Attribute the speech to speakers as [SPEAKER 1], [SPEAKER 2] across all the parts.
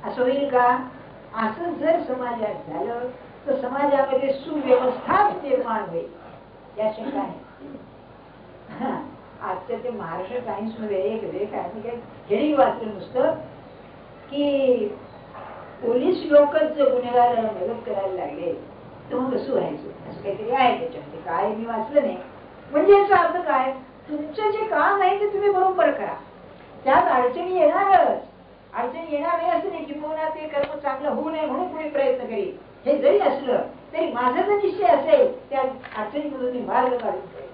[SPEAKER 1] असं होईल का? असं जर समाजात झालं तर समाजामध्ये सुव्यवस्था निर्माण होईल, या शंका आहे. आजच्या ते महाराष्ट्र टाइम्स मध्ये एक लेख आहे, हेडिंग वाचलं नुसतं की पोलीस लोकच जर गुन्हेगाराला मदत करायला लागले तर मग कसं व्हायचं, असं काहीतरी आहे त्याच्यामध्ये. काय मी वाचलं नाही. म्हणजे याचा अर्थ काय, तुमचं जे काम आहे ते तुम्ही बरोबर करा, त्यात अडचणी येणारच. अडचणी येणार नाही असं नाही, किंवा ते कर्म चांगलं होऊ नये म्हणून कोणी प्रयत्न करेल. हे जरी असलं तरी माझा जर निश्चय असेल त्या अडचणीमधून मी मार्ग काढून जाईल.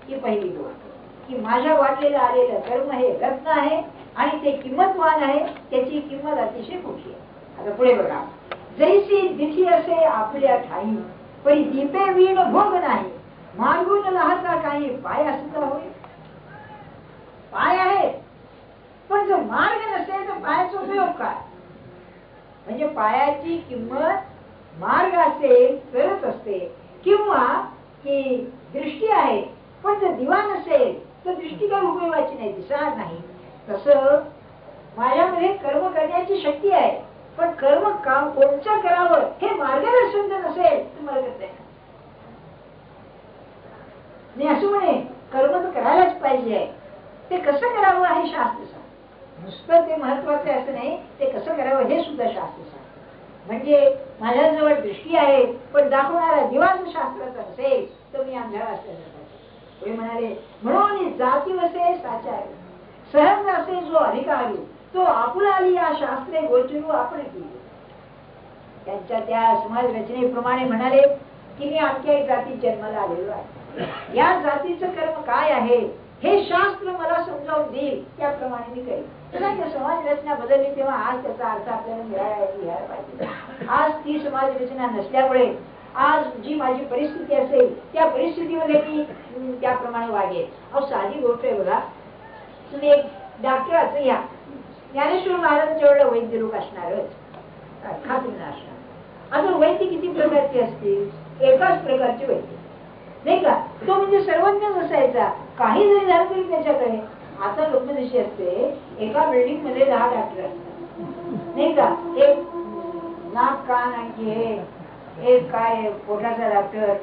[SPEAKER 1] ही पहिली गोष्ट की माझ्या वाटलेलं आलेलं कर्म हे रत्न आहे आणि ते किंमतवान आहे, त्याची किंमत अतिशय मोठी आहे. आता पुढे बघा, जैसी दिठी असे आपल्या ठाई परी दीपे वीण भोग नाही, मार्गून राहता काही पाय असता होईल. पाय आहे पण जर मार्ग नसेल तर पायाचा उपयोग काय? म्हणजे पायाची किंमत मार्ग असेल तरच असते, किंवा की दृष्टी आहे पण जर दिवा नसेल तर दृष्टी काही उपयोगाची नाही, दिसणार नाही. तसं माझ्यामध्ये कर्म करण्याची शक्ती आहे, पण कर्म काम कोणचं करावं हे मार्गदर्शन जर नसेल तर मला करता येणार मी असं म्हणे. कर्म तर करायलाच पाहिजे, ते कसं करावं हे शास्त्र सांग. नुसतं ते महत्वाचं असं नाही, ते कसं करावं हे सुद्धा शास्त्र सांग. म्हणजे माझ्याजवळ दृष्टी आहे पण दाखवणारा दिवाच शास्त्राचा असेल तर मी अंधारा असल्याचा ते म्हणाले. म्हणून जाती वसे साचार सहज असे जो अधिकारी तो आपुला आली या शास्त्रे गोचरू आपण केली. त्यांच्या त्या समाज रचनेप्रमाणे म्हणाले की मी आमच्या एक जातीत जन्माला आलेलो आहे, या जातीचं कर्म काय आहे हे शास्त्र मला समजावून देईल त्याप्रमाणे मी करेन. समाज रचना बदलली तेव्हा आज त्याचा अर्थ आपल्याला मिळायला पाहिजे. आज ती समाज रचना नसल्यामुळे आज जी माझी परिस्थिती असेल त्या परिस्थितीमध्ये मी त्याप्रमाणे वागेल. अहो साधी गोष्ट आहे बघा, तुम्ही एक डॉक्टर असं घ्या, ज्ञानेश्वर महाराजांच्या एवढं वैद्य लोक असणारच, खात्री असणार. आता वैद्य किती प्रकारचे असतील? एकाच प्रकारचे वैद्य नाही का, तो म्हणजे सर्वज्ञच असायचा. काही जरी झालं तरी त्याच्याकडे. आता लोक जशी असते, एका बिल्डिंग मध्ये 10 डॉक्टर असतात नाही का, एक नाक कान आणखी एक काय पोटाचा डॉक्टर,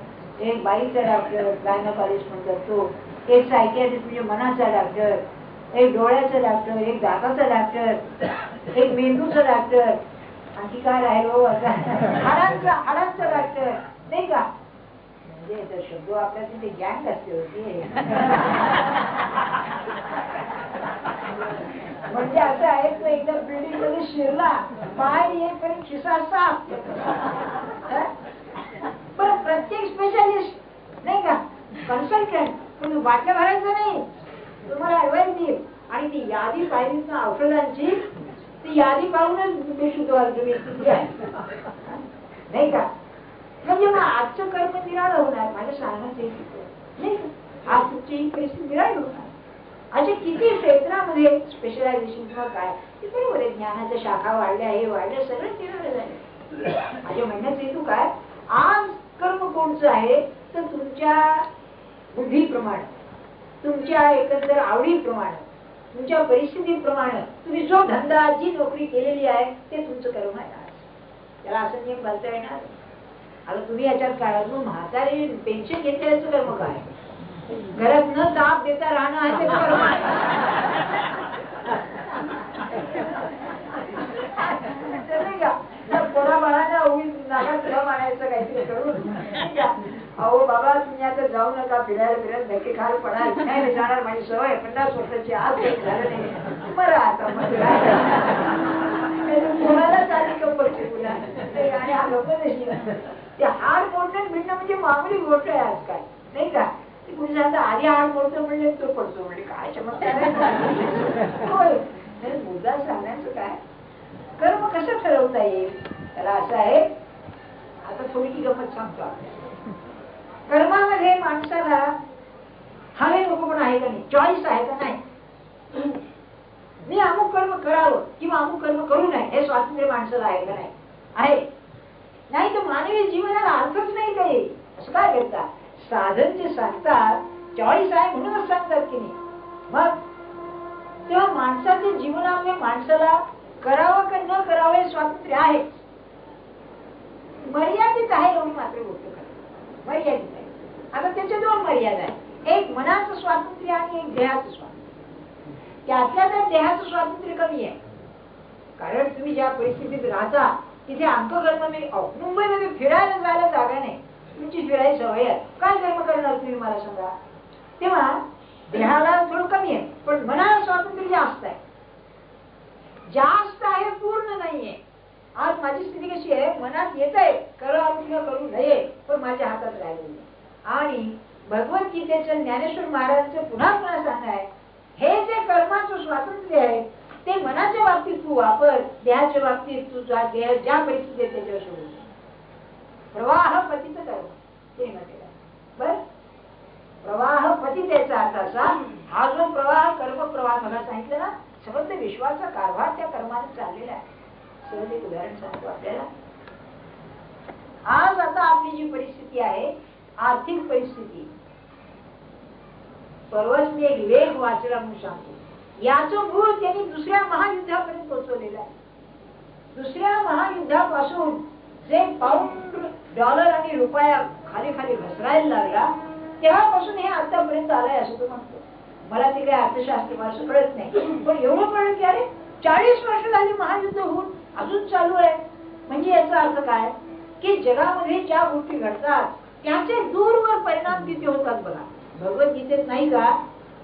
[SPEAKER 1] एक बाईचा डॉक्टर गायनोकॉलॉजिस्ट म्हणतात तो, एक सायकियाट्रिस्ट म्हणजे मनाचा डॉक्टर, एक डोळ्याचा डॉक्टर, एक दाताचा डॉक्टर, एक मेंदूचा डॉक्टर, आणखी काय राहिलो हाडांचा डॉक्टर नाही का. म्हणजे शब्द आपल्या तिथे गँग असते होती. म्हणजे असं आहे तो एकदा बिल्डिंग मध्ये शिरला, पाय येईपर्यंत खिसा साफ. पण प्रत्येक स्पेशालिस्ट नाही का कन्सल्टंट तुम्ही वाटलं भरायचं नाही, तुम्हाला ऍडवाइस देईल आणि ती यादी पाहिली ना औषधांची, ती यादी पाहूनच तुम्ही सुचवाल तुम्ही नाही का. म्हणजे मग आजचं कर्म निराळ होणार, माझ्या सांगण्याचे नाही का, आज तुमची ही परिस्थिती निराळ होणार. अशा किती क्षेत्रामध्ये स्पेशलायझेशन किंवा काय ते बरोबर आहे, ज्ञानाच्या शाखा वाढल्या, हे वाढल्या, सगळं निराळ झालं. माझ्या म्हणण्याचा हेतू काय, आज कर्म कोणचं आहे तर तुमच्या बुद्धीप्रमाणे, तुमच्या एकंदर आवडीप्रमाणे, तुमच्या परिस्थितीप्रमाणे तुम्ही जो धंदा जी नोकरी केलेली आहे ते तुमचं कर्म आहे. त्याला असं नियम घालता येणार. आता तुम्ही याच्यात काढा, मग म्हातारी पेन्शन घेतल्याचं कर्म काय, घरात न ताप देता राहणं आहे ते कर्म कोणा बाळांना उगीच नाकात घम आणायचं काहीतरी करून. अहो बाबा तुम्ही आता जाऊ नका फिरायला धक्के खाल पडा, नाही जाणार, माझी सवय 50 वर्षाची, आज झालं नाही बरं आता मग कोणाला चालली कंपल्सरी पुन्हा. आणि हा लोक ते हाड मोडणं भिडणं म्हणजे मामूली गोष्ट आहे आजकाल नाही का. कुणी सांगता आधी हाड मोडतो म्हणजे तो पडतो, म्हणजे काय चमत्कार आहे. मुद्दा सांगण्याचं काय, कर्म कसं ठरवता येईल त्याला असं आहे. आता थोडी गमत सांगतो आपल्याला. कर्मामध्ये माणसाला हवे नको पण आहे का नाही, चॉईस आहे का नाही, मी अमुक कर्म करावं किंवा अमुक कर्म करू नये हे स्वातंत्र्य माणसाला आहे का नाही, आहे. नाही तर मानवी जीवनाला अर्थच नाही काही. असं काय करतात साधन जे सांगतात चॉईस आहे म्हणूनच सांगतात की नाही. मग तेव्हा माणसाच्या जीवनामध्ये माणसाला करावं का न करावं हे स्वातंत्र्य आहे, मर्यादित आहे एवढी मात्र गोष्ट खरं, मर्यादित आहे. आता त्याच्या दोन मर्यादा आहेत, एक मनाचं स्वातंत्र्य आणि एक देहाचं स्वातंत्र्य. त्यातल्या त्या देहाचं स्वातंत्र्य कमी आहे, कारण तुम्ही ज्या परिस्थितीत राहता तिथे अंककर्म मुंबईमध्ये फिरायला जायला जागा नाही, तुमची फिरायची सवय आहे, काय कर्म करणार तुम्ही मला सांगा. तेव्हा देहाला थोडं कमी आहे, पण मनाला स्वातंत्र्य जास्त आहे. जास्त आहे, पूर्ण नाहीये. आज माझी स्थिती कशी आहे, मनात येत आहे करावं किंवा करू नये, पण माझ्या हातात राहिलेली. आणि भगवद्गीतेचं ज्ञानेश्वर महाराजांचं पुन्हा पुन्हा सांगाय, हे जे कर्माचं स्वातंत्र्य आहे ते मनाच्या बाबतीत तू वापर, देहाच्या बाबतीत तू देह ज्या परिस्थितीत त्याच्यावर सोडू. प्रवाह पतित कर्म ते म्हटलेलं बर. प्रवाह पतित याचा अर्थ असा, हा जो प्रवाह कर्म प्रवाह मला सांगितलं ना, समस्त विश्वाचा कारभार त्या कर्माने चाललेला आहे. सहज एक उदाहरण सांगतो आपल्याला. आज आता आपली जी परिस्थिती आहे, आर्थिक परिस्थिती, परवाच मी एक लेख वाचला म्हणून सांगतो, याचं मूळ त्यांनी दुसऱ्या महायुद्धापर्यंत पोहोचवलेलं आहे. दुसऱ्या महायुद्धापासून जे पाऊंड डॉलर आणि रुपया खाली खाली घसरायला लागला तेव्हापासून हे आतापर्यंत आलंय असं तो म्हणतो. मला ते काही अर्थशास्त्र फारसं कळत नाही, पण एवढं कळलं की अरे 40 वर्ष झाली महायुद्ध होऊन अजून चालू आहे. म्हणजे याचा अर्थ काय की जगामध्ये ज्या गोष्टी घडतात त्याचे दूरवर परिणाम किती होतात बघा. भगवद्गीतेत नाही का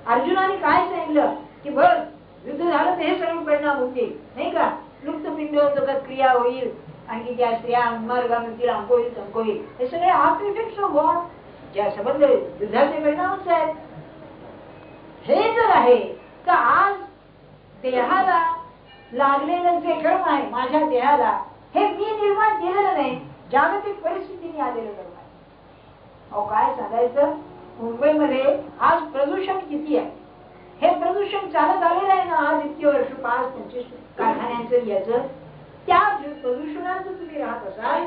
[SPEAKER 1] अर्जुनाने काय सांगितलं की बघ युद्ध झालं तर हे सर्व परिणाम होतील नाही का, लुप्तपिंड जगत क्रिया होईल, आणखी ज्या स्त्रिया मार्गामध्ये अंको होईल तंको होईल, हे सगळे आफ्टर इफेक्ट्स ऑफ वॉर, ज्या संबंध युद्धाचे परिणामच आहेत. हे जर आहे तर आज देहाला लागलेलं जे कर्म आहे माझ्या देहाला, हे मी निर्माण केलेलं नाही, जागतिक परिस्थितीने आलेलं कर्म आहे. अहो काय सांगायचं, मुंबईमध्ये आज प्रदूषण किती आहे, हे प्रदूषण चालत आलेलं आहे ना आज इतके वर्ष, 5-25 कारखान्यांचं याचं, त्या प्रदूषणात जर तुम्ही राहत असाल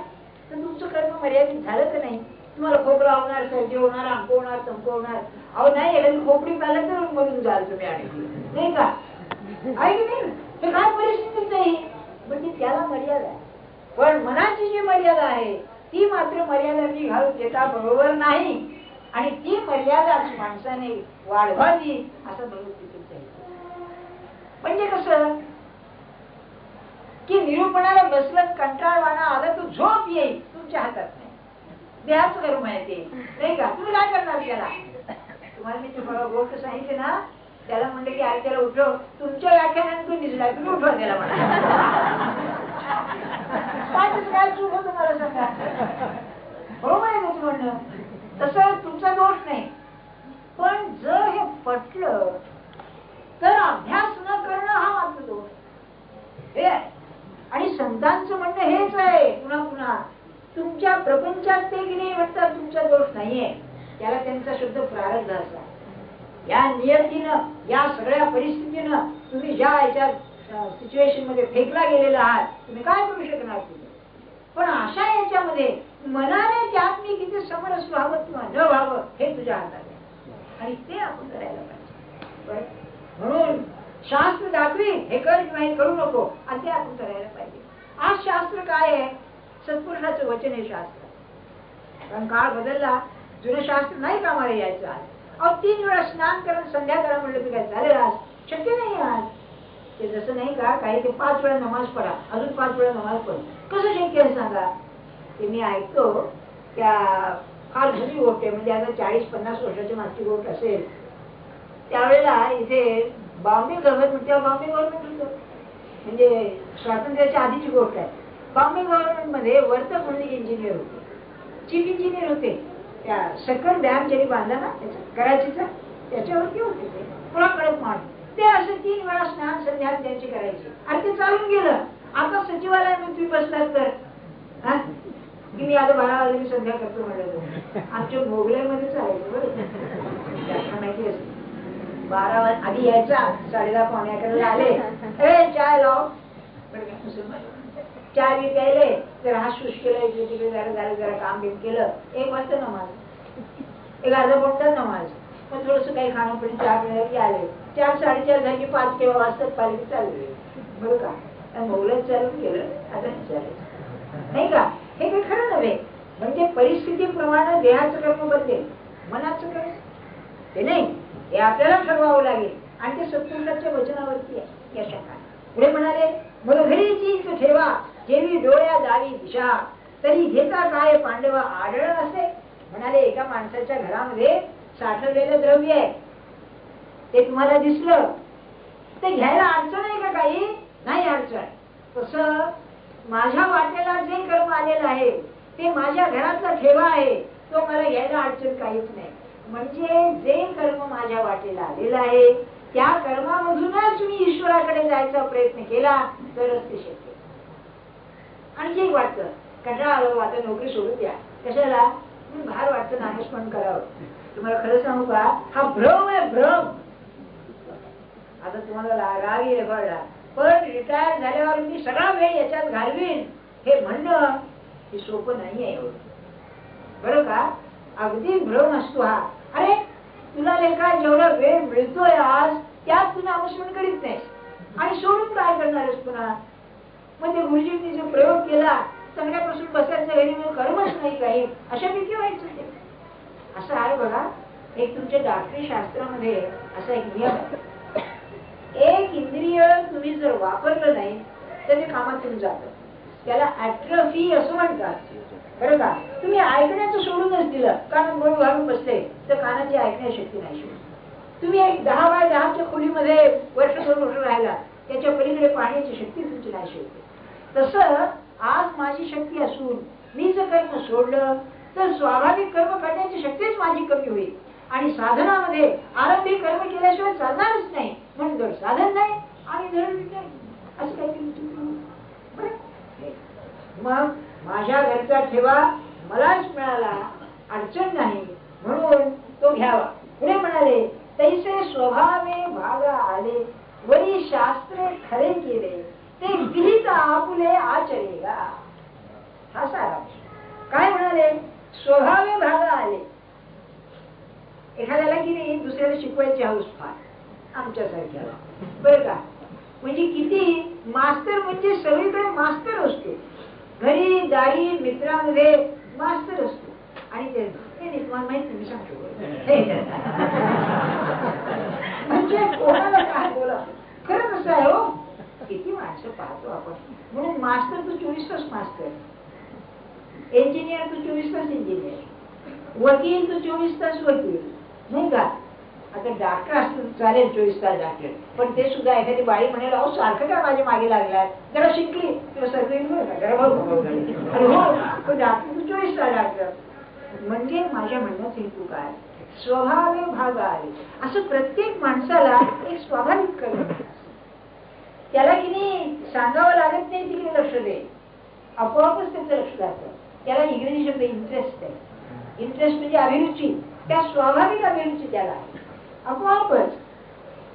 [SPEAKER 1] तर तुमचं कर्म मर्यादित झालं तर नाही. तुम्हाला खोकला होणार, सर्दी होणार, अंक होणार, तंक होणार. अहो नाही एखादी खोपडी पाहिलं तर मरून जाल तुम्ही आणखी नाही का, आहे की नाही. हे काय परिस्थितीच आहे, म्हणजे त्याला मर्यादा आहे. पण मनाची जी मर्यादा आहे ती मात्र मर्यादा मी घालून घेता बरोबर नाही, आणि ती मर्यादा माणसाने वाढवावी असं भगवद्गीतेत आहे. म्हणजे कसं की निरूपणाला बसलं कंटाळवाणा आला तो झोप येईल, तुमच्या हातात नाही, देहाचं कर्म आहे ते नाही का. तुम्ही काय करणार त्याला, तुम्हाला मी तुम्हाला गोष्ट सांगितली ना, त्याला म्हणलं की आज त्याला उठव, तुमच्या व्याख्यानाने तो दिसला, तुम्ही उठवा त्याला म्हणा. काय चूक होतं मला सांगा, बरोबर आहे त्याचं म्हणणं, तसं तुमचा दोष नाही. पण जर हे पटलं तर अभ्यास न करणं हा मात्र दोष हे आहे. आणि संतांचं म्हणणं हेच आहे पुन्हा पुन्हा, तुमच्या प्रपंचात ते की नाही म्हणतात तुमचा दोष नाहीये, त्याला त्यांचा शब्द प्रारब्ध असा. या नियतीनं, या सगळ्या परिस्थितीनं तुम्ही ज्या याच्या सिच्युएशन मध्ये फेकला गेलेला आहात, तुम्ही काय करू शकणार तुम्ही. पण अशा याच्यामध्ये मनाने त्यात मी किती समरस व्हावं किंवा न व्हावं हे तुझ्या हातात आहे, आणि ते आपण करायला पाहिजे. म्हणून शास्त्र दाखवी हे कर किंवा हे करू नको, आणि ते आपण करायला पाहिजे. आज शास्त्र काय आहे, सत्पुरुषाचं वचन हे शास्त्र. कारण काळ बदलला, जुनं शास्त्र नाही कामाला यायचं. आज अहो 3 वेळा स्नान करून संध्या करा म्हणलं तर काय चालेल, आज शक्य नाही. आज ते जसं नाही का, काही ते 5 वेळा नमाज पडा, अजून 5 वेळा नमाज पड, कसं शक्य आहे सांगा. ते मी ऐकतो त्या फार जुनी गोष्ट आहे, म्हणजे आता 40-50 वर्षाची मागची गोष्ट असेल. त्यावेळेला इथे बॉम्बे गव्हर्नमेंट, तेव्हा बॉम्बे गव्हर्नमेंट होतं, म्हणजे स्वातंत्र्याच्या आधीची गोष्ट आहे. बॉम्बे गव्हर्नमेंट मध्ये वर्तक म्हणून इंजिनियर होते, चीफ इंजिनियर होते. त्या सकल डॅम ज्यांनी बांधला ना कराचीचा, त्याच्यावरती होते ते पुन्हा कडक मान. ते असे 3 वेळा स्नान संध्या त्यांची करायची, आणि ते चालून गेलं. आता सचिवालयामध्ये तुम्ही बसलात तर की मी आता 12 वाजता मी संध्या करतो म्हणलं, आमच्या मोगल्यामध्ये चालायचं बरं माहिती असते. 12 वाजता आधी यायचा, 10:30-11 आले, ए चाय लाव, चाय बी प्यायले, जरा हात शुश केलं, इकडे तिकडे जरा काम बिम केलं. 1 वाजता नमाज, 1 अर्धा पोटात नमाज, मग थोडस काही खाणं पण 4 वेळा आले, 4-4:30 झाली, 5 केव्हा वाजतात पाहिजे चालले बरं का. मौलच चालू केलं आता चालेल नाही का. हे काही खरं नव्हे. म्हणजे परिस्थितीप्रमाणे देहाचं कर्म बदलेल, मनाचं कर्म ते नाही, हे आपल्याला ठरवावं लागेल. आणि ते सत्पुरुषाच्या वचनावरती आहे या शंका. पुढे म्हणाले, मग घरीची ठेवा जेवी डोळ्या दावी दिशा, तरी घेता काय पांडवा आढळ असे. म्हणाले, एका माणसाच्या घरामध्ये साठवलेलं द्रव्य आहे, ते तुम्हाला दिसलं, ते घ्यायला अडचण आहे का? काही नाही अडचण. तसं माझ्या वाटेला जे कर्म आलेलं आहे ते माझ्या घरातला ठेवा आहे, तो मला घ्यायला अडचण काहीच नाही. म्हणजे जे कर्म माझ्या वाटेला आलेलं आहे त्या कर्मामधूनच मी ईश्वराकडे जायचा प्रयत्न केला तरच ते शक्य. आणखी एक वाटतं, कंटाळा आलो आता नोकरी सोडून द्या, कशाला? भार वाटतं नामस्मरण करावं. तुम्हाला खरं सांगू का, हा भ्रम आहे, भ्रम. आता तुम्हाला राग येईल कळला, पण रिटायर झाल्यावर मी सगळा वेळ याच्यात घालवीन हे म्हणणं हे सोपं नाही आहे एवढं, बरं का. अगदी भ्रम असतो हा. अरे तुला लेखा जेवढा वेळ मिळतोय आज त्यात तू नामस्मरण करीत नाहीस आणि सोडून काय करणार आहेस पुन्हा? मग ते गुरुजींनी जो प्रयोग केला, चांगल्यापासून बसायचं घरी कर्मच नाही काही, अशा पैकी व्हायचं ते. असं आहे बघा. एक तुमच्या डॉक्टरी शास्त्रामध्ये असा एक नियम आहे, एक इंद्रिय तुम्ही जर वापरलं नाही तर ते कामातून जातं. त्याला ऍट्रॉफी असं म्हणतात, बरं का. तुम्ही ऐकण्याचं सोडूनच दिलं, कान गोळ घालून बसले तर कानाची ऐकण्याची शक्ती नाही शिवली. तुम्ही एक 10 बाय 10च्या खोलीमध्ये वर्ष 2 वर्ष राहिला, त्याच्या पलीकडे पाहण्याची शक्ती तुमची नाही शिवली. तसं आज माझी शक्ती असून मी जर कर्म सोडलं तर स्वाभाविक कर्म करण्याची शक्तीच माझी कमी होईल आणि साधनामध्ये आरंभी कर्म केल्याशिवाय चालणारच नाही. म्हणून जर साधन नाही आणि धरण नाही असं काही. मग माझ्या घरचा ठेवा मलाच मिळाला, अडचण नाही, म्हणून तो घ्यावा. पुढे म्हणाले, तैसे स्वभावे भागा आले, वरी शास्त्रे खरे केले, ते विहित आपुले आचरेगा. हा सारांश. काय म्हणाले? स्वभावे भागा आले. एखाद्याला की नाही दुसऱ्याला शिकवायची हौस फार, आमच्यासारख्याला, बरं का. म्हणजे किती मास्तर, म्हणजे सगळीकडे मास्तर असतो, घरी दारी मित्रांमध्ये मास्तर असतो. आणि ते तुम्हाला माहित नाही, मी सांगतो म्हणजे कोणाला काय बोला, खरंच असं आहे हो. किती माणसं पाहतो आपण. म्हणून मास्तर तू 24 तास मास्तर, इंजिनियर तू 24 तास इंजिनियर, वकील तू 24 तास वकील, नाही का. आता डॉक्टर असतं चालेल 24 तास डॉक्टर, पण ते सुद्धा एखादी बाई म्हणेल, अहो सारखं काय माझ्या मागे लागलाय, जरा शिकली तुला सर्व डॉक्टर तू 24 तास डॉक्टर. म्हणजे माझ्या म्हणण्याचा हेतू काय, स्वभावे भाग आले. असं प्रत्येक माणसाला एक स्वाभाविक कर्म, त्याला की नाही सांगावं लागत नाही, तिकडे लक्ष दे, आपोआपच त्याचं लक्ष जातं. त्याला इंग्रजी शब्द इंटरेस्ट आहे. इंटरेस्ट म्हणजे अभिरुची, त्या स्वाभाविक अभिरुची त्याला आपोआपच.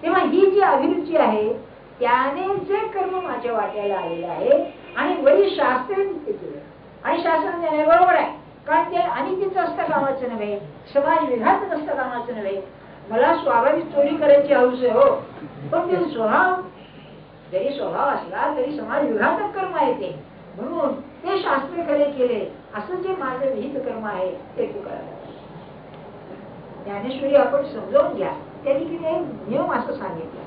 [SPEAKER 1] तेव्हा ही जी अभिरुची आहे त्याने जे कर्म माझ्या वाट्याला आलेलं आहे आणि वरी शास्त्र नित्य केलं, आणि शास्त्राने बरोबर आहे, कारण ते अनितीचं असतं कामाचं नव्हे, समाज विघातच असतं कामाचं नव्हे. मला स्वाभाविक चोरी करायची हौस आहे हो, पण ते स्वभाव जरी स्वभाव असला तरी समाज विघातक कर्म आहे ते, म्हणून ते शास्त्र खरे केले. असं जे माझं विहित कर्म आहे ते तू करायला. ज्ञानेश्वरी आपण समजावून घ्या, त्यांनी किती नियम असं सांगितलं.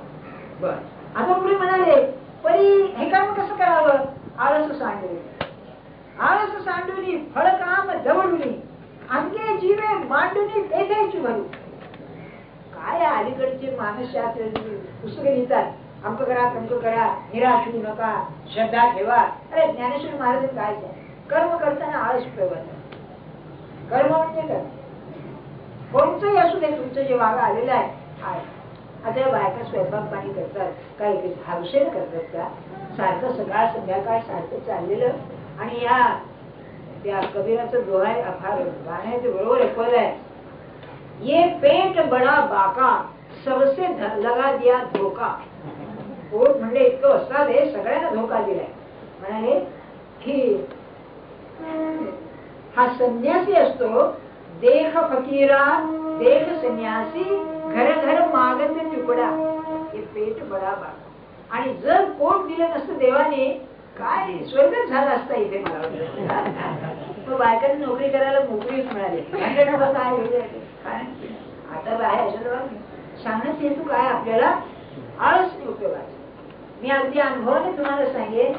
[SPEAKER 1] बर, आता पुढे म्हणाले, परी हे काम कसं करावं? आळस सांडवी, आळस सांडवली फळकाम जवळुनी, अंगे जीवे मांडुनी तेथेची भरू. काय अलीकडचे मानसशास्त्र पुस्तकं लिहितात, अमक करा तमक करा, निराश होऊ नका, श्रद्धा ठेवा. अरे ज्ञानेश्वर महाराज काय कर्म करताना आळस ठेवायचा. कर्म म्हणजे काय? कोणतंही असू दे, तुमचं जे वागा आलेलं आहे. आता बायका स्वयंपाक पाणी करतात, काही हौसेने करतात का? सारखं सकाळ संध्याकाळ सारखं चाललेलं. आणि या त्या कबीराचं दोहा आहे, फार गाण्याचे बरोबर पद आहे, ये पेट बडा बाका सबसे लगा दिया धोका. पोट म्हणजे इतकं असतात, हे सगळ्यांना धोका दिलाय. म्हणाले की हा संन्यासी असतो, देख फकीरा देख संन्यासी, घर घर मागत तुकडा, हे पेट बडा बाका. आणि जर पोट दिलं नसतं देवाने, काय स्वर्गच झाला असता इथे मला वाटतं. बायकांनी नोकरी करायला मोकळीच मिळाली. काय आता बाहेर अशा सांगण्याचा हेतू काय आपल्याला, आळस उपयोगाचा. मी अगदी अनुभवाने तुम्हाला सांगेन,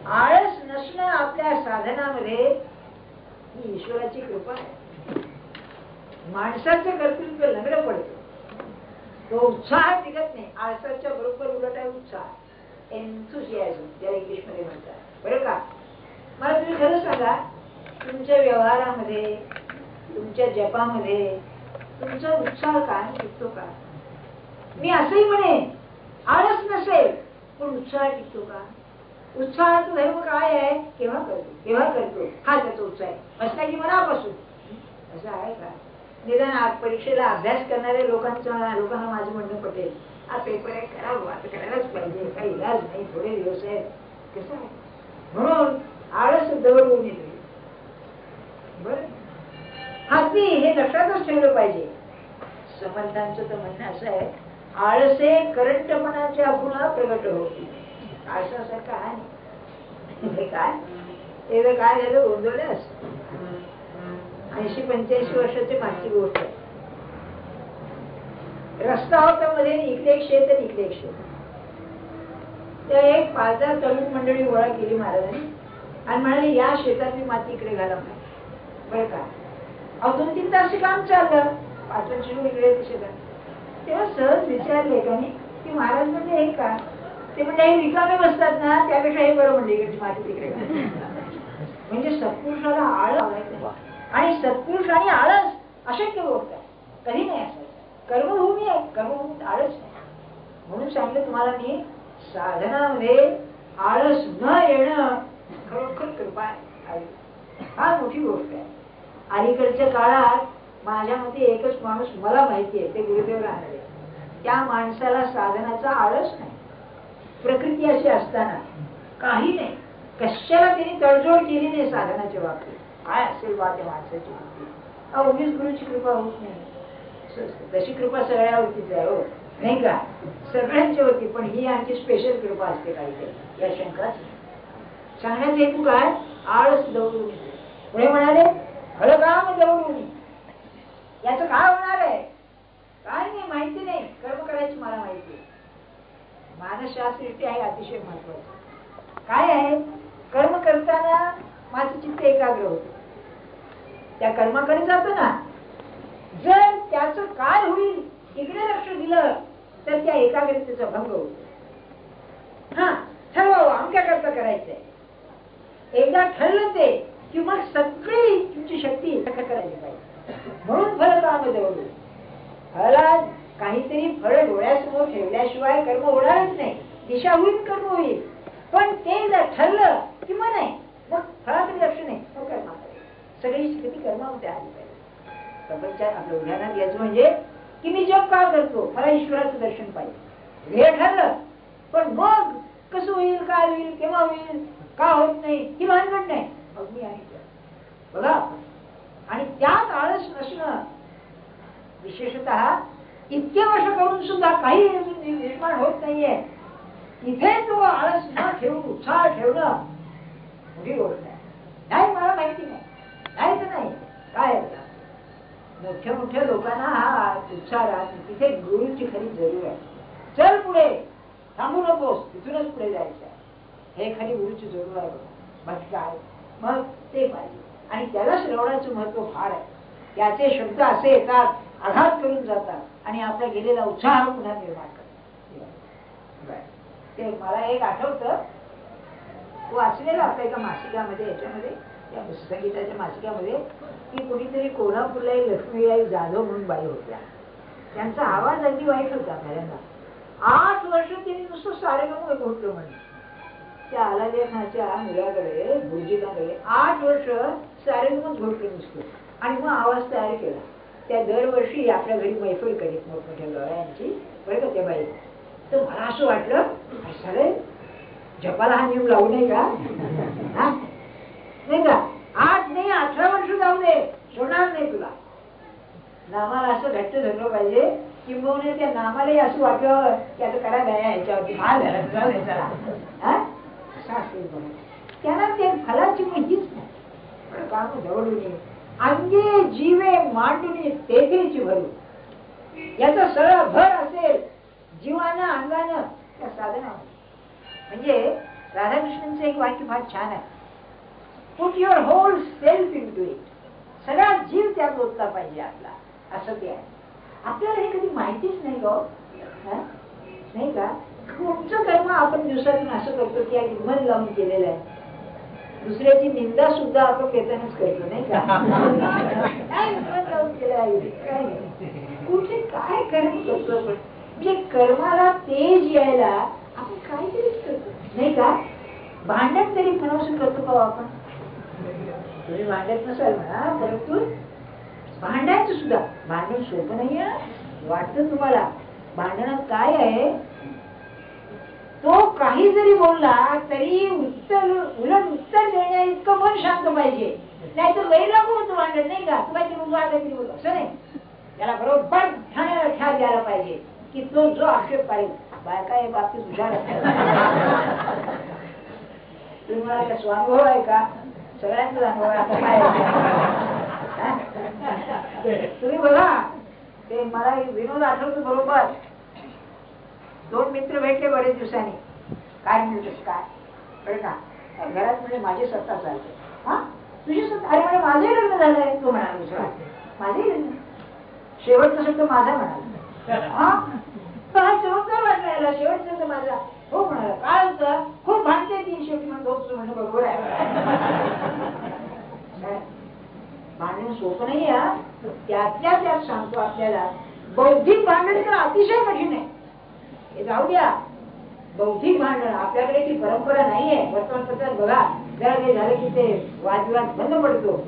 [SPEAKER 1] आळस नसणं आपल्या साधनामध्ये ही ईश्वराची कृपा आहे. माणसाचं कर्तृत्व लंगडं पडतं, तो उत्साह टिकत नाही. आळसाच्या बरोबर उलट आहे उत्साह, एन्थुसियाझम ज्याला इंग्लिश मध्ये म्हणतात. बरं का, मला तुम्ही खरं सांगा, तुमच्या व्यवहारामध्ये, तुमच्या जपामध्ये तुमचा उत्साह काय टिकतो का? मी असंही म्हणे, आळस नसेल पण उत्साह टिकतो का? उत्साहाचं धर्म काय आहे? केव्हा करतो, केव्हा करतो, हा त्याचा उत्साह आहे. असं की मनापासून असं आहे का? निदान आज परीक्षेला अभ्यास करणाऱ्या लोकांना माझं म्हणणं पटेल, हा पेपर आहे, करावं, आता करायलाच पाहिजे, काही इलाज नाही, थोडे दिवस आहेत. कसं आहे? म्हणून आळस दवडून येते. बरं, अगदी हे लक्षातच ठेवलं पाहिजे. समर्थांचं तर म्हणणं असं आहे, आळसे करंटपणाच्या गुणा प्रगट होती. आळसासारखं आहे काय? ते काय झालं, गोंधळच. 80-85 वर्षाची मागची गोष्ट आहे. रस्ता होता मध्ये, इकडे एक शेत आणि इकडे एक शेत. त्या एक 5,000 तरुण मंडळी गोळा केली महाराजांनी आणि म्हणाले, या शेतातली माती इकडे घाला. बरं का, 2-3 तास काम चाललं. 5 शिरूर इकडे शेतात. तेव्हा सहज विचारले एकाने की महाराज म्हणजे हे का? ते म्हणजे हे रिकामे बसतात ना, त्यापेक्षा हे बरं म्हणजे इकडची माती तिकडे म्हणजे सत्पुरुषाला आळस, आणि सत्पुरुष आणि आळस अशक्य गोष्ट आहे, कधी नाही असायचं. कर्मभूमी आहे, कर्मभूमीत आळस नाही. म्हणून सांगितलं तुम्हाला मी, साधनामध्ये आळस न येणं खरोखर कृपा आहे, फार मोठी गोष्ट आहे. अलीकडच्या काळात माझ्या मते एकच माणूस मला माहिती आहे, ते गुरुदेव राहणारे. त्या माणसाला साधनाचा आळस नाही. प्रकृती अशी असताना काही नाही, कशाला त्यांनी तडजोड केली नाही साधनाच्या बाबतीत. काय असेल बा त्या माणसाची बुद्धी, उगीच गुरुची कृपा होत नाही. तशी कृपा सगळ्यावरतीच आहे, हो नाही का, सगळ्यांच्या होती. पण ही आणखी स्पेशल कृपा असते काहीतरी, या शंकाच. सांगण्याचा हेतू काय, आळस दौडून. पुढे म्हणाले, फळकाम दौडून. याच काय होणार आहे? काय नाही, माहिती नाही. कर्म करायची मला माहिती आहे. मानसशास्त्र आहे अतिशय महत्वाचं. काय आहे, कर्म करताना माझं चित्त एकाग्र होत, त्या कर्माकडे जातो ना. जर त्याच काय होईल इकडे लक्ष दिलं तर त्या एकाग्रतेचा भंग होतो. हा ठरवावं आमच्या करता करायचंय. एकदा ठरलं ते की मग सगळी तुमची शक्ती करायला पाहिजे. म्हणून फळ काम दौडू. फळाला काहीतरी फळ डोळ्यासमोर ठेवल्याशिवाय कर्म होणारच नाही. दिशा होईल, कर्म होईल, पण ते जर ठरलं की मग नाही, मग फळाकडे लक्ष नाही, मग कर्माकडे. सगळी स्थिती कर्मामध्ये आली पाहिजे. प्रपंचात आपलं उदाहरण घ्यायचं म्हणजे की मी जप का करतो, मला ईश्वराचं दर्शन पाहिजे, हे ठरलं. पण मग कसं होईल, काय होईल, केव्हा होईल, का होत नाही ही भानगड नाही, मग मी आहे बघा. आणि त्यात आळस नसणं, विशेषतः इतके वर्ष करून सुद्धा काही निर्माण होत नाहीये, इथे तो आळस न ठेवून उत्साह ठेवणं मोठी गोष्ट आहे. नाही मला माहिती नाही, नाही तर नाही काय. मोठ्या मोठ्या लोकांना हा उत्साह राहत, तिथे गुरुची खरी जरूर आहे. चल पुढे, थांबू नकोस, तिथूनच पुढे जायचं आहे, हे खरी गुरुची जरूर आहे. बाकी काय, मग ते पाहिजे. आणि त्याला श्रवणाचं महत्व फार आहे. त्याचे शब्द असे येतात, आघात करून जातात आणि आपला गेलेला उत्साह पुन्हा निर्माण करतात. ते मला एक आठवतं, वाचलेलं आपल्या एका मासिकामध्ये, याच्यामध्ये त्या संगीताच्या मासिकामध्ये, की कोणीतरी कोल्हापूरला एक लक्ष्मीबाई जाधव म्हणून बाई होत्या. त्यांचा आवाज अगदी वाईट होता पहिल्यांदा. 8 वर्ष त्यांनी नुसतं सारेगम घोटलं म्हणे. त्या आलादिया खानच्या मुलाकडे, गुरुजींकडे 8 वर्ष सारेगमच घोटलं नुसतं, आणि मग आवाज तयार केला. त्या दरवर्षी आपल्या घरी मैफल करीत मोठमोठ्या गवळ्यांची, बरं का त्या बाई. तर मला असं वाटलं, सगळे जपाला हा नियम लावू नये का, नाही का. 8 नाही 18 वर्ष जाऊ दे, सोडणार नाही तुला. आम्हाला असं घट्ट धरलं पाहिजे किंबहुना त्या नामालाही असं वाटलं की आता करा गया याच्यावरती माल झाला जाऊ दे चला. असं असेल बघा. त्यांना ते फलाची माहितीच नाही. पण काम जवळून अंगे जीवे मांडुनी तेथेची भरू, याचा सरळ भर असेल जीवानं अंगानं त्या साधना. म्हणजे राधाकृष्णांचं एक वाक्य फार छान आहे, put your whole self into it. सगळा जीव त्यात ओतला पाहिजे आपला, असं ते आहे. आपल्याला हे कधी माहितीच नाही गो, नाही का? कोणचं कर्म आपण दिवसातून असं करतो की मन लावून केलेलं आहे. दुसऱ्याची निंदा सुद्धा आपण घेतानाच करतो, नाही का? काय मन लावून केलं आहे, काय कुठे काय कर्म करतो आपण. म्हणजे कर्माला तेज यायला आपण काहीतरीच करतो, नाही का? भांडण तरी म्हणून करतो का आपण? तुम्ही भांडत नसाल म्हणा, परंतु भांडायचं सुद्धा. भांडण सोपं नाहीये वाटतं तुम्हाला. भांडणात काय आहे, तो काही जरी बोलला तरी उलट उत्तर देण्या इतकं मन शांत पाहिजे. नाही तर वैराग होतो भांडण, नाही का? तू काहीतरी बोलतो असं नाही. त्याला बरोबर ठाण्याला ख्याल द्यायला पाहिजे की तो जो आक्षेप काढेल. बायका या बाबतीत हुशार असतात. तुम्ही मला स्वानुभव आहे का? सगळ्यांचा अनुभव आहे. तुम्ही बघा, ते मला विनोद आठवतो बरोबर. दोन मित्र भेटले बरेच दिवसांनी. काय म्हणतो काय कळ का? घरात म्हणजे माझी सत्ता चालते. हा तुझी सत्ता? अरे म्हणजे माझे लग्न झालंय. तो म्हणाला दुसरा, माझे लग्न. शेवटचा शब्द माझा म्हणाला. हा चमत्कार वाटला याला. शेवटचा शब्द माझा. हो म्हणाला. काय होतं? खूप भांडते ती. शेवटी म्हणून बरोबर आहे. भांडण सोपं नाही आहे. त्यातल्या त्यात सांगतो आपल्याला, बौद्धिक भांडण तर अतिशय कठीण आहे. हे जाऊ द्या. बौद्धिक भांडण आपल्याकडे ती परंपरा नाहीये. वर्तमानपत्रात बघा, जरा ते झालं की ते वादविवाद बंद पडतो.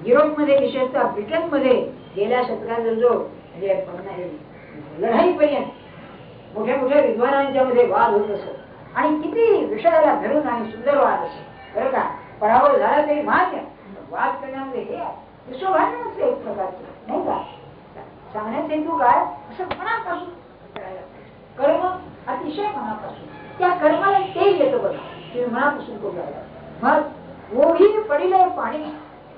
[SPEAKER 1] युरोपमध्ये विशेषतः ब्रिटनमध्ये गेल्या शतकात जो म्हणजे लढाईपर्यंत मोठ्या मोठ्या विद्वानांच्या मध्ये वाद होत असत आणि किती विषयाला धरून आणि सुंदर वाद असत, बरं का? पराभव झाला तरी मान्य. वाद करण्यामध्ये हे विश्वभांडणच एक प्रकारचं, नाही का? सांगण्याचा हेतू काय? असं मनापासून करायला कर्म, अतिशय मनापासून. त्या कर्माला तेज येतं बघा, तुम्ही मनापासून करू लागला. मग ओढी पडिले पाणी,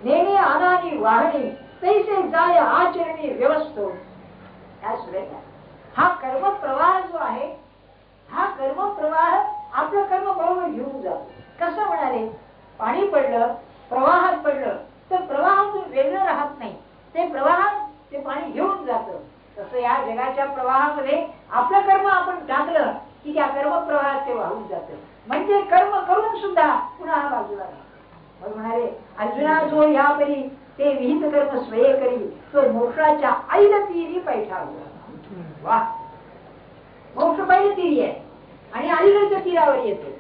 [SPEAKER 1] नेणे आनानी वाहणे, तैसे जाय आचरणी व्यवस्थ. काय सुरेख. हा कर्म प्रवाह जो आहे, हा कर्म प्रवाह आपलं कर्म बरोबर घेऊन जातो. कसं म्हणाले? पाणी पडलं, प्रवाहात पडलं तर प्रवाहातून वेगळं राहत नाही. ते प्रवाहात ते पाणी घेऊन जातं. तसं या जगाच्या प्रवाहामध्ये आपलं कर्म आपण टाकलं की त्या कर्म प्रवाहात ते वाहून जातं. म्हणजे कर्म करून सुद्धा पुन्हा बाजूला राहतो. मग म्हणाले, अर्जुना जो यापरी ते विहित कर्म स्वये करी, तो मोक्षाच्या ऐल तीरी पैठावला. वा, मोक्ष पहिले तीरी आहे आणि अलीकडच्या तीरावर येतो.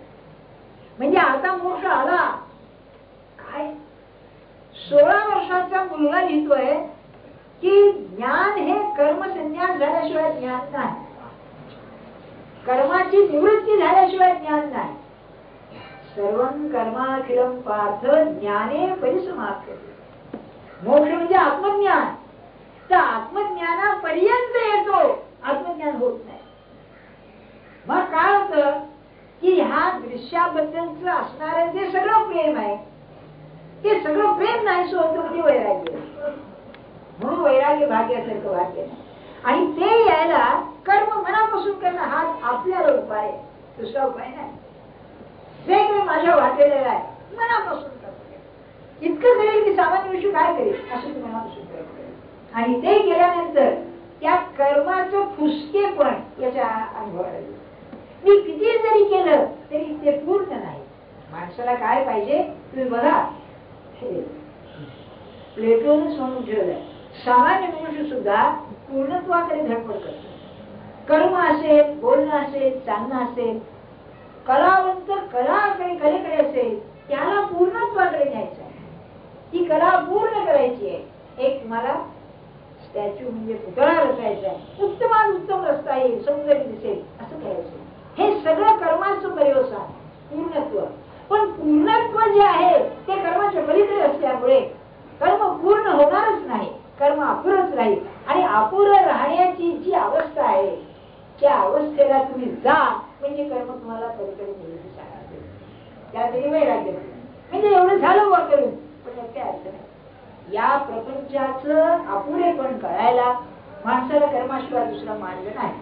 [SPEAKER 1] म्हणजे आता मोक्ष आला. काय 16 वर्षाचा मुलगा लिहितोय की ज्ञान हे कर्मसन्यास झाल्याशिवाय ज्ञान नाही, कर्माची निवृत्ती झाल्याशिवाय ज्ञान नाही. सर्वं कर्माखिलम पार्थ ज्ञाने परिसमाप्यते. मोक्ष म्हणजे आत्मज्ञान. तर आत्मज्ञानापर्यंत येतो, आत्मज्ञान होत नाही. मग काय होतं की ह्या दृश्याबद्दलच असणारं जे सगळं प्रेम आहे, ते सगळं प्रेम नाही होतं म्हणजे वैराग्य. म्हणून वैराग्य भाग्यासारखं भाग्य नाही. आणि ते यायला कर्म मनापासून करणं हा आपल्याला उपाय आहे, दुसरा उपाय नाही. जे काही माझ्या वाटेलेलं आहे मनापासून करतो. इतकं करेल की सामान्य विषय काय करेल असं तुम्ही मनापासून करतो. आणि ते केल्यानंतर त्या कर्माचं फुसकेपण याच्या अनुभवाला येईल. मी किती जरी केलं तरी ते पूर्ण नाही. माणसाला काय पाहिजे तुम्ही बघा, प्लेटोनच म्हणून ठेवलंय, सामान्य मनुष्य सुद्धा पूर्णत्वाकडे धडपड करतो. कर्म असेल, बोलणं असेल, चालणं असेल, कलावंत कलेकडे असेल, त्याला पूर्णत्वाकडे न्यायचं आहे. ती कला पूर्ण करायची आहे. एक मला स्टॅच्यू म्हणजे पुतळा रचायचा आहे, उत्तमात उत्तम रस्ता येईल, सौंदर्य दिसेल, असं करायचं. हे सगळं कर्माचं पर्यवसान, पूर्णत्व. पण पूर्णत्व जे आहे ते कर्माच्या पलीकडे असल्यामुळे कर्म पूर्ण होणारच नाही, कर्म अपुरच राहील. आणि अपुर राहण्याची जी अवस्था ते वैराग्य म्हणजे एवढं झालं बा करून, पण यात काय अर्थ नाही. या प्रपंचाचं अपुरेपण कळायला माणसाला कर्माशिवाय दुसरा मार्ग नाही.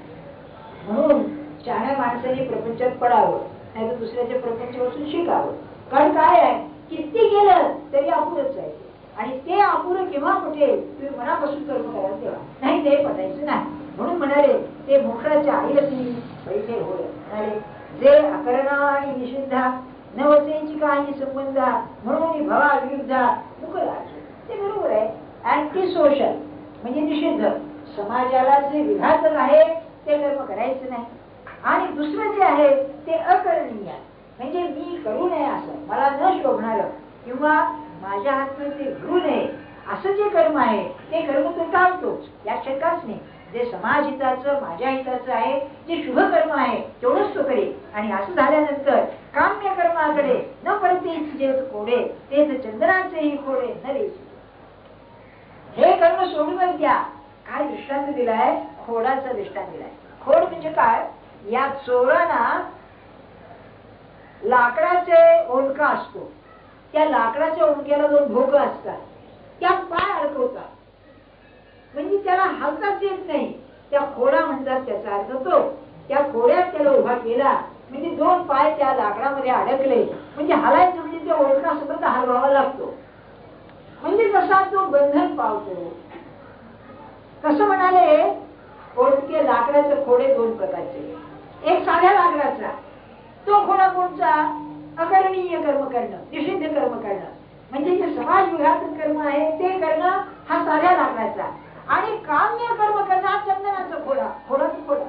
[SPEAKER 1] म्हणून शहाण्या माणसाने प्रपंचात पडावं, नाही तर दुसऱ्याच्या प्रपंचापासून शिकावं. कारण काय आहे, किती केलं तरी अपुरच आहे आणि ते अपुरं केव्हा पटेल, तुम्ही मनापासून कर्म करायला तेव्हा, नाही ते पटायचं नाही. म्हणून म्हणाले ते मोक्षाच्या आईरती पहिले होय. म्हणाले जे अकरणा आणि निषिद्धा नवसेची काही संबंधा म्हणून भवा विरुद्धा मुकलाच. ते बरोबर आहे. अँटी सोशल म्हणजे निषिद्ध, समाजाला जे विघातक आहे ते कर्म करायचं नाही. आणि दुसरं जे आहे ते अकरणीय म्हणजे मी करू नये असं, मला न शोभणार किंवा माझ्या हातून ते घडू नये असं जे कर्म आहे ते कर्म तो टाळतो, यात शंकाच नाही. जे समाज हिताचं माझ्या हिताचं आहे, जे शुभ कर्म आहे तेवढंच तो करेल. आणि असं झाल्यानंतर काम्य कर्माकडे न परतीच जे खोडे तेच चंद्राचेही खोडे न रे. हे कर्म सोडूनच द्या. काय दृष्टांत दिलाय, खोडाचा दृष्टांत दिलाय. खोड म्हणजे काय, या चोरांना लाकडाचे ओंडका असतो, त्या लाकडाच्या ओंडक्याला दोन भोकं असतात, त्यात पाय अडकवतात म्हणजे त्याला हालताच येत नाही. त्या खोडा म्हणतात, त्याचा अर्थ तो त्या खोड्यात त्याला उभा केला म्हणजे दोन पाय त्या लाकडामध्ये अडकले म्हणजे हलायचं म्हणजे त्या ओंडका सोबत हलवावा लागतो. म्हणजे जसा तो बंधन पावतो. कसं म्हणाले, ओंडके लाकडाचे खोडे दोन प्रकारचे, एक साध्या लाकडाचा, तो खोडा कोणचा, अकरणीय कर्म करणं, निषिद्ध कर्म करणं म्हणजे जे समाज विघातक कर्म आहे ते करणं हा साध्या लाकडाचा. आणि काम्य कर्म करणं हा चंदनाचा खोडा, खोडाचा खोडा.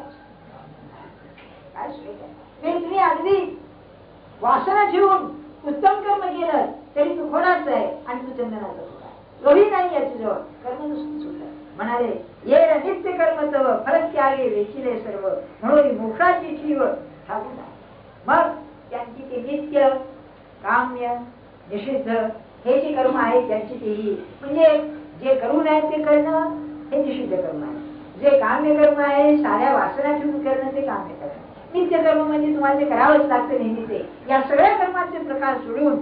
[SPEAKER 1] काय तुम्ही अगदी वासना ठेवून उत्तम कर्म केलं तरी तू खोडाच आहे आणि तू चंदनाचा खोडा, लोही नाही याची जवळ, कर्म नुसतं सुद्धा. म्हणाले ये नित्य कर्म तव फलत्यागे वेचिले सर्व म्हणून मोक्षाची ठीव ठाकू. मग त्यांची ते नित्य काम्य निषिद्ध हे जे कर्म आहेत त्यांची तेही म्हणजे जे करू नये ते करणं हे निषिद्ध कर्म आहे. जे काम्य कर्म आहे साऱ्या वासना ठेवून करणं ते काम्य कर्म. नित्य कर्म म्हणजे तुम्हाला जे करावंच लागतं नेहमीचे. या सगळ्या कर्माचे प्रकार सोडून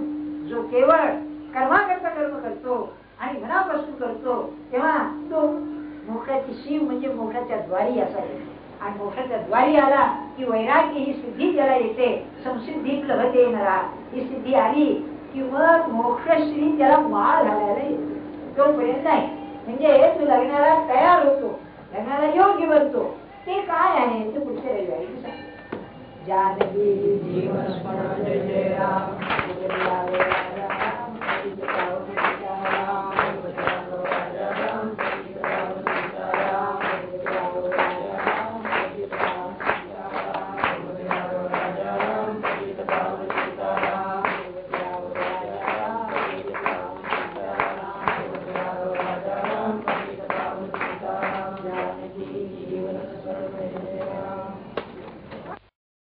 [SPEAKER 1] जो केवळ कर्माकरता कर्म करतो आणि मनापासून करतो तेव्हा तो मोक्षाची शीव म्हणजे मोक्षाच्या द्वारी असावी. आणि मोक्षाच्या द्वारी आला की वैराग्य ही सिद्धी त्याला येते. संसिद्धी लभते नरा, ही सिद्धी आली की मग मोक्षश्री त्याला माळ घालायला येते. तोपर्यंत नाही. म्हणजे तू लग्नाला तयार होतो, लग्नाला योग्य बनतो, ते काय आहे ते पुढच्या रविवारी सांगतो. जानकी जीवन स्मरण जय जय राम.